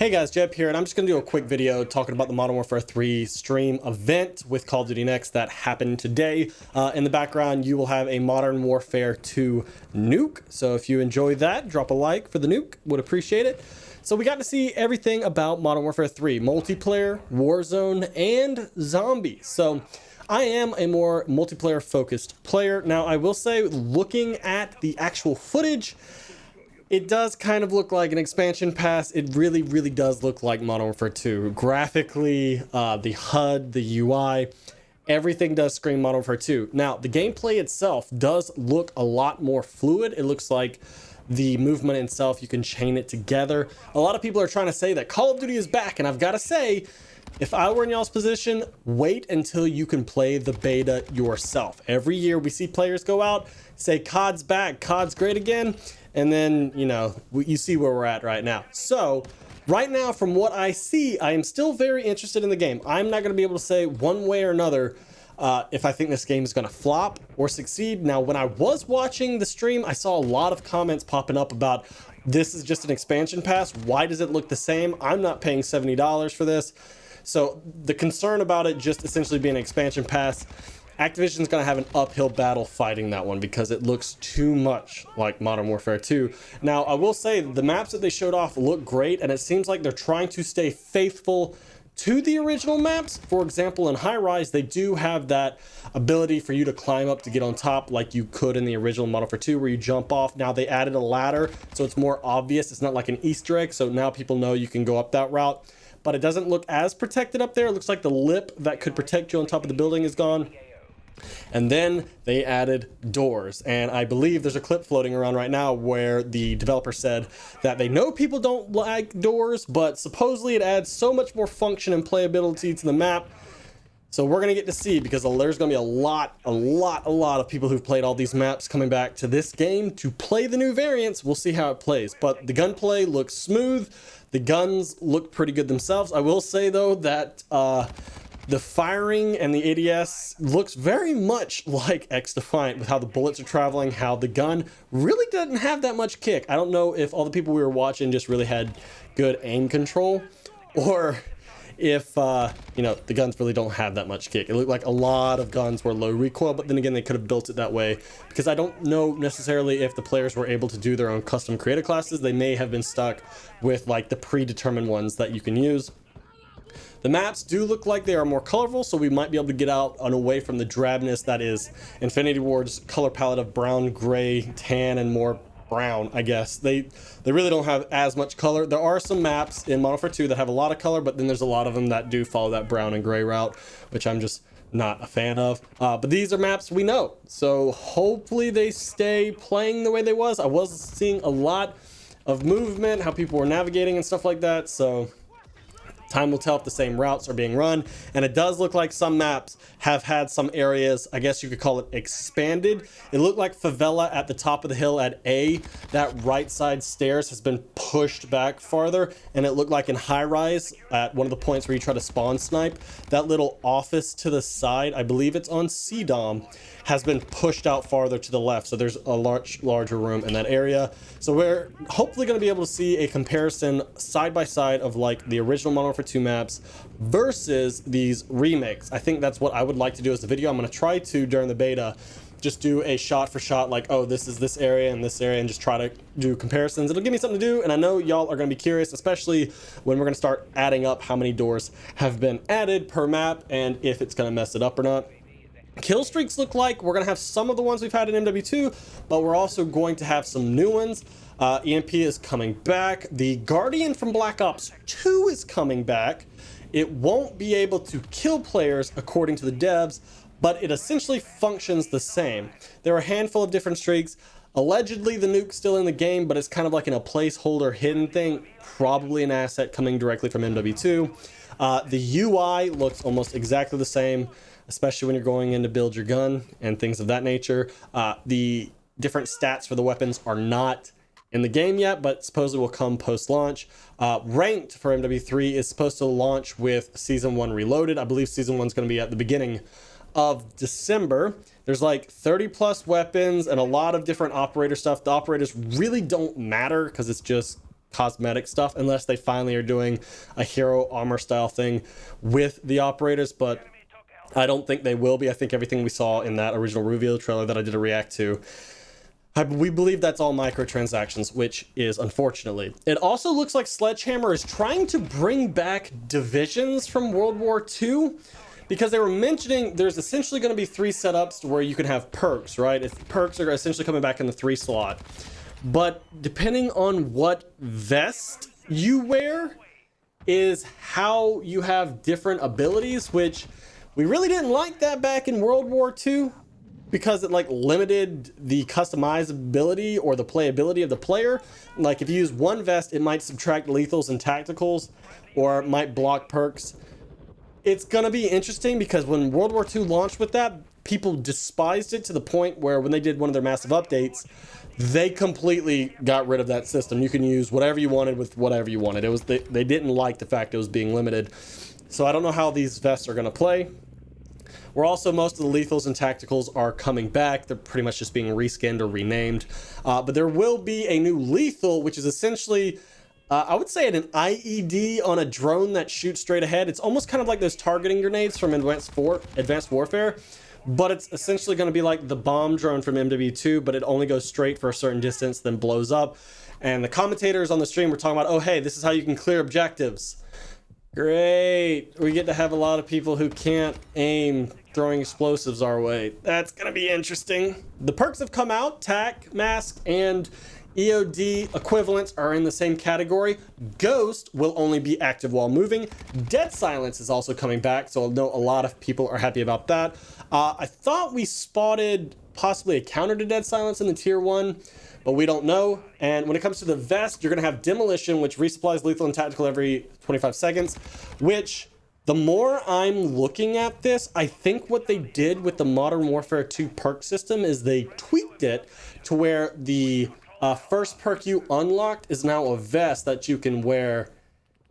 Hey guys, Jeb here, and I'm just going to do a quick video talking about the Modern Warfare 3 stream event with Call of Duty Next that happened today. In the background, you will have a Modern Warfare 2 nuke. So if you enjoy that, drop a like for the nuke. Would appreciate it. So we got to see everything about Modern Warfare 3. Multiplayer, Warzone, and Zombies. So I am a more multiplayer focused player. Now, I will say, looking at the actual footage, it does kind of look like an expansion pass. It really does look like Modern Warfare 2. Graphically, the HUD, the UI, everything does scream Modern Warfare 2. Now, the gameplay itself does look a lot more fluid. It looks like the movement itself, you can chain it together. A lot of people are trying to say that Call of Duty is back, and I've got to say, if I were in y'all's position, wait until you can play the beta yourself. Every year we see players go out, say COD's back, COD's great again, and then, you know, you see where we're at right now. So right now, from what I see, I am still very interested in the game. I'm not going to be able to say one way or another if I think this game is going to flop or succeed. Now, when I was watching the stream, I saw a lot of comments popping up about this is just an expansion pass. Why does it look the same? I'm not paying $70 for this. So the concern about it just essentially being an expansion pass, Activision's going to have an uphill battle fighting that one because it looks too much like Modern Warfare 2. Now, I will say the maps that they showed off look great, and it seems like they're trying to stay faithful to the original maps. For example, in High Rise, they do have that ability for you to climb up to get on top like you could in the original Modern Warfare 2 where you jump off. Now they added a ladder, so it's more obvious. It's not like an Easter egg, so now people know you can go up that route. But it doesn't look as protected up there. It looks like the lip that could protect you on top of the building is gone. And then they added doors, and I believe there's a clip floating around right now where the developer said that they know people don't like doors, but supposedly it adds so much more function and playability to the map. So we're gonna get to see, because there's gonna be a lot of people who've played all these maps coming back to this game to play the new variants. We'll see how it plays, but the gunplay looks smooth. The guns look pretty good themselves. I will say though that the firing and the ADS looks very much like X-Defiant with how the bullets are traveling, how the gun really doesn't have that much kick. I don't know if all the people we were watching just really had good aim control, or if, you know, the guns really don't have that much kick. It looked like a lot of guns were low recoil, but then again, they could have built it that way because I don't know necessarily if the players were able to do their own custom creative classes. They may have been stuck with like the predetermined ones that you can use. The maps do look like they are more colorful, so we might be able to get out and away from the drabness that is Infinity Ward's color palette of brown, gray, tan, and more brown, I guess. They really don't have as much color. There are some maps in Modern Warfare 2 that have a lot of color, but then there's a lot of them that do follow that brown and gray route, which I'm just not a fan of. But these are maps we know, so hopefully they stay playing the way they was. I was seeing a lot of movement, how people were navigating and stuff like that, so time will tell if the same routes are being run. And it does look like some maps have had some areas, I guess you could call it expanded. It looked like Favela at the top of the hill at A, that right side stairs has been pushed back farther. And it looked like in High Rise at one of the points where you try to spawn snipe, that little office to the side, I believe it's on CDOM, has been pushed out farther to the left. So there's a larger room in that area. So we're hopefully going to be able to see a comparison side by side of like the original Modern Warfare 2 maps versus these remakes. I think that's what I would like to do as a video. I'm going to try to, during the beta, just do a shot for shot, like, oh, this is this area and this area, and just try to do comparisons. It'll give me something to do, and I know y'all are going to be curious, especially when we're going to start adding up how many doors have been added per map and if it's going to mess it up or not. Kill streaks look like we're going to have some of the ones we've had in MW2, but we're also going to have some new ones. EMP is coming back. The Guardian from Black Ops 2 is coming back. It won't be able to kill players according to the devs, but it essentially functions the same. There are a handful of different streaks. Allegedly, the nuke's still in the game, but it's kind of like in a placeholder hidden thing, probably an asset coming directly from MW2. The UI looks almost exactly the same, especially when you're going in to build your gun and things of that nature. The different stats for the weapons are not in the game yet, but supposedly will come post-launch. Ranked for MW3 is supposed to launch with Season 1 Reloaded. I believe Season 1 is going to be at the beginning of December. There's like 30 plus weapons and a lot of different operator stuff. The operators really don't matter because it's just cosmetic stuff, unless they finally are doing a hero armor style thing with the operators, but I don't think they will be. I think everything we saw in that original reveal trailer that I did a react to, we believe that's all microtransactions, which is unfortunately. It also looks like Sledgehammer is trying to bring back divisions from World War II, because they were mentioning there's essentially going to be 3 setups where you can have perks, right? Perks are essentially coming back in the 3 slot. But depending on what vest you wear is how you have different abilities, which we really didn't like that back in World War II, because it like limited the customizability or the playability of the player. Like if you use one vest, it might subtract lethals and tacticals, or it might block perks. It's gonna be interesting because when World War II launched with that, people despised it to the point where when they did one of their massive updates, they completely got rid of that system. You can use whatever you wanted with whatever you wanted. It was they didn't like the fact it was being limited. So I don't know how these vests are gonna play. We're also, most of the lethals and tacticals are coming back. They're pretty much just being reskinned or renamed. But there will be a new lethal, which is essentially, I would say, an IED on a drone that shoots straight ahead. It's almost kind of like those targeting grenades from Advanced Warfare. But it's essentially going to be like the bomb drone from MW2, but it only goes straight for a certain distance, then blows up. And the commentators on the stream were talking about, oh, hey, this is how you can clear objectives. Great. We get to have a lot of people who can't aim throwing explosives our way. That's going to be interesting. The perks have come out. TAC, Mask, and EOD equivalents are in the same category. Ghost will only be active while moving. Dead Silence is also coming back, so I know a lot of people are happy about that. I thought we spotted possibly a counter to Dead Silence in the tier 1, but we don't know. And when it comes to the vest, you're going to have Demolition, which resupplies lethal and tactical every 25 seconds, which, the more I'm looking at this, I think what they did with the Modern Warfare 2 perk system is they tweaked it to where the first perk you unlocked is now a vest that you can wear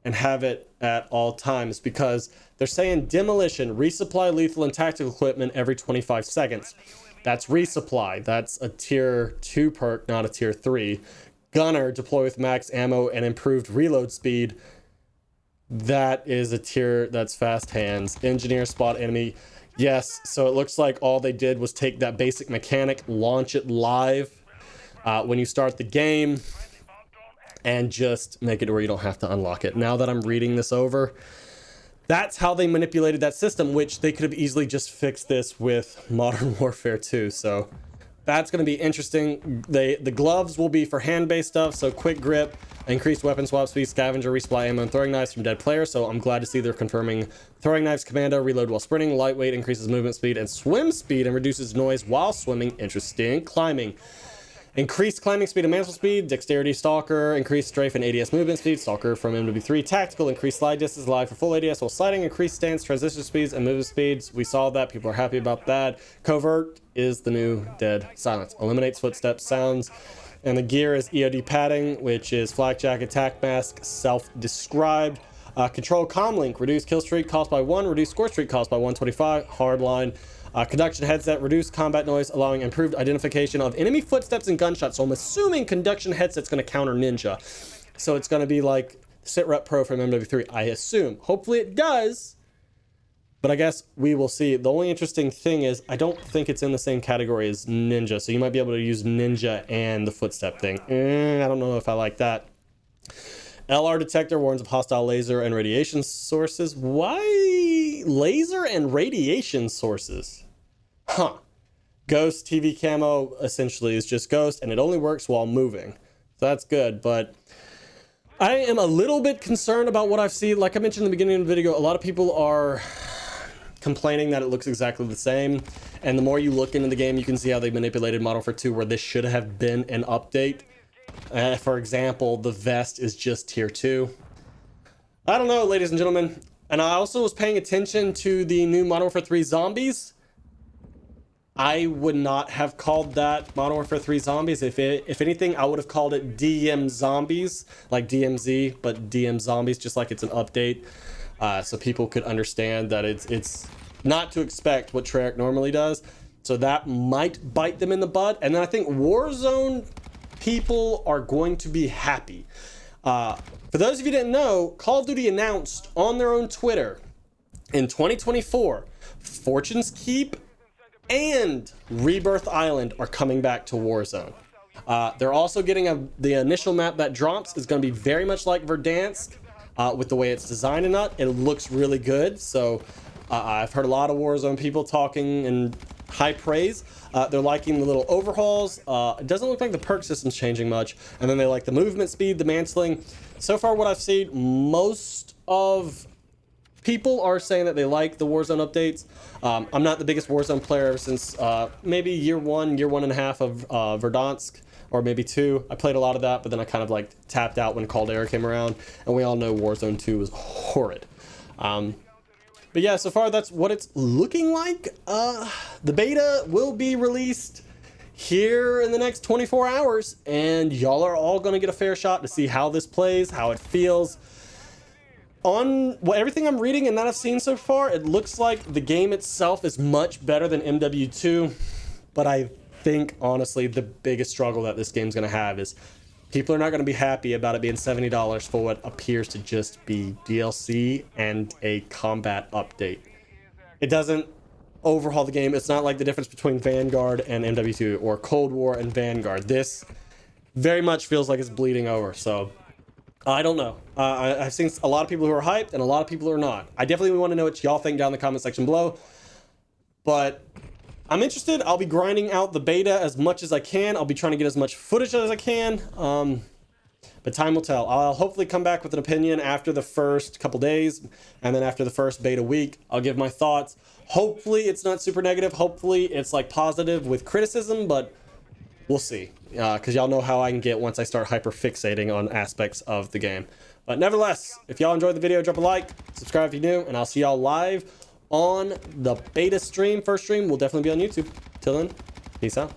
and have it at all times, because they're saying Demolition, resupply lethal and tactical equipment every 25 seconds. That's resupply. That's a tier 2 perk, not a tier 3. Gunner, deploy with max ammo and improved reload speed. That is a tier that's fast hands. Engineer, spot enemy. Yes, so it looks like all they did was take that basic mechanic, launch it live when you start the game, and just make it where you don't have to unlock it. Now that I'm reading this over, that's how they manipulated that system, which they could have easily just fixed this with Modern Warfare 2. So that's going to be interesting. The gloves will be for hand-based stuff, so quick grip, increased weapon swap speed, scavenger, resupply ammo, and throwing knives from dead players. So I'm glad to see they're confirming throwing knives commando, reload while sprinting, lightweight, increases movement speed and swim speed, and reduces noise while swimming. Interesting. Climbing. Increased climbing speed and mantle speed, dexterity stalker, increased strafe and ADS movement speed, stalker from MW3, tactical, increased slide distance, live for full ADS while sliding, increased stance, transition speeds, and movement speeds. We saw that, people are happy about that. Covert is the new Dead Silence. Eliminates footsteps, sounds, and the gear is EOD padding, which is flak jacket, tac mask, self-described. Control comlink, reduce kill streak cost by 1, reduce score streak cost by 125, hardline. Conduction headset, reduced combat noise, allowing improved identification of enemy footsteps and gunshots. So I'm assuming conduction headset's going to counter ninja. So it's going to be like SitRep Pro from MW3, I assume. Hopefully it does, but I guess we will see. The only interesting thing is I don't think it's in the same category as ninja. So you might be able to use ninja and the footstep thing. I don't know if I like that. LR detector warns of hostile laser and radiation sources. Why laser and radiation sources? Huh. Ghost TV camo essentially is just ghost, and it only works while moving. So that's good, but I am a little bit concerned about what I've seen. Like I mentioned in the beginning of the video, a lot of people are complaining that it looks exactly the same. And the more you look into the game, you can see how they manipulated Modern Warfare 2, where this should have been an update. For example, the vest is just tier 2. I don't know, ladies and gentlemen. And I also was paying attention to the new Modern Warfare 3 zombies. I would not have called that Modern Warfare 3 zombies. If anything, I would have called it DM zombies, like DMZ, but DM zombies, just like it's an update, so people could understand that it's not to expect what Treyarch normally does. So that might bite them in the butt. And then I think Warzone people are going to be happy. For those of you who didn't know, Call of Duty announced on their own Twitter in 2024, Fortune's Keep and Rebirth Island are coming back to Warzone. They're also getting the initial map that drops is going to be very much like Verdansk with the way it's designed and not. It looks really good. So I've heard a lot of Warzone people talking in high praise. They're liking the little overhauls. It doesn't look like the perk system's changing much. And then they like the movement speed, the mantling. So far what I've seen, most of people are saying that they like the Warzone updates. I'm not the biggest Warzone player ever since maybe year one and a half of Verdansk, or maybe 2. I played a lot of that, but then I kind of like tapped out when Caldera came around, and we all know Warzone 2 was horrid. But yeah, so far that's what it's looking like. The beta will be released here in the next 24 hours, and y'all are all going to get a fair shot to see how this plays, how it feels. On everything I'm reading and that I've seen so far, it looks like the game itself is much better than MW2, but I think honestly the biggest struggle that this game's going to have is people are not going to be happy about it being $70 for what appears to just be DLC and a combat update. It doesn't overhaul the game. It's not like the difference between Vanguard and MW2 or Cold War and Vanguard. This very much feels like it's bleeding over, so I don't know. I've seen a lot of people who are hyped and a lot of people who are not. I definitely want to know what y'all think down in the comment section below, but I'm interested. I'll be grinding out the beta as much as I can. I'll be trying to get as much footage as I can, but time will tell. I'll hopefully come back with an opinion after the first couple days, and then after the first beta week, I'll give my thoughts. Hopefully it's not super negative. Hopefully it's like positive with criticism, but we'll see. Because y'all know how I can get once I start hyper fixating on aspects of the game. But nevertheless, if y'all enjoyed the video, drop a like, subscribe if you're new, and I'll see y'all live on the beta stream. First stream will definitely be on YouTube. Till then, peace out.